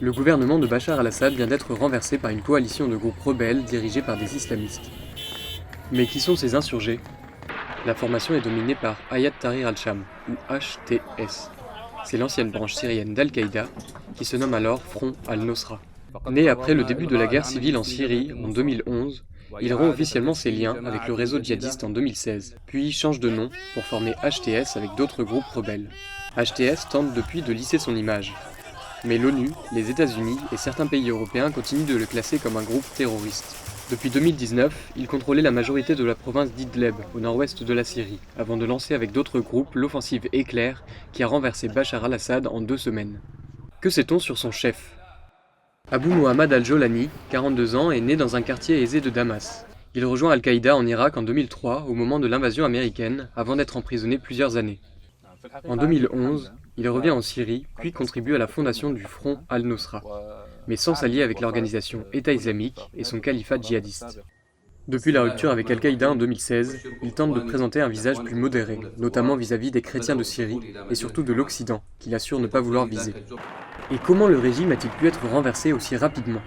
Le gouvernement de Bachar al-Assad vient d'être renversé par une coalition de groupes rebelles dirigés par des islamistes. Mais qui sont ces insurgés? La formation est dominée par Hayat Tahrir al-Sham, ou HTS. C'est l'ancienne branche syrienne d'Al-Qaïda, qui se nomme alors Front al-Nosra. Né après le début de la guerre civile en Syrie en 2011, il rompt officiellement ses liens avec le réseau djihadiste en 2016, puis change de nom pour former HTS avec d'autres groupes rebelles. HTS tente depuis de lisser son image. Mais l'ONU, les États-Unis et certains pays européens continuent de le classer comme un groupe terroriste. Depuis 2019, il contrôlait la majorité de la province d'Idleb, au nord-ouest de la Syrie, avant de lancer avec d'autres groupes l'offensive Éclair, qui a renversé Bachar al-Assad en 2 semaines. Que sait-on sur son chef? Abu Mohammad al-Jolani, 42 ans, est né dans un quartier aisé de Damas. Il rejoint Al-Qaïda en Irak en 2003, au moment de l'invasion américaine, avant d'être emprisonné plusieurs années. En 2011, il revient en Syrie, puis contribue à la fondation du Front al-Nosra, mais sans s'allier avec l'organisation État islamique et son califat djihadiste. Depuis la rupture avec Al-Qaïda en 2016, il tente de présenter un visage plus modéré, notamment vis-à-vis des chrétiens de Syrie et surtout de l'Occident, qu'il assure ne pas vouloir viser. Et comment le régime a-t-il pu être renversé aussi rapidement?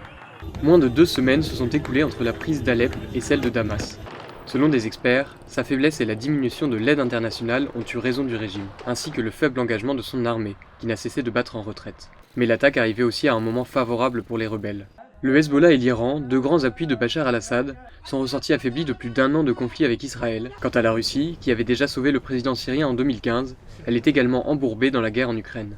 Moins de 2 semaines se sont écoulées entre la prise d'Alep et celle de Damas. Selon des experts, sa faiblesse et la diminution de l'aide internationale ont eu raison du régime, ainsi que le faible engagement de son armée, qui n'a cessé de battre en retraite. Mais l'attaque arrivait aussi à un moment favorable pour les rebelles. Le Hezbollah et l'Iran, 2 grands appuis de Bachar al-Assad, sont ressortis affaiblis de plus d'1 an de conflit avec Israël. Quant à la Russie, qui avait déjà sauvé le président syrien en 2015, elle est également embourbée dans la guerre en Ukraine.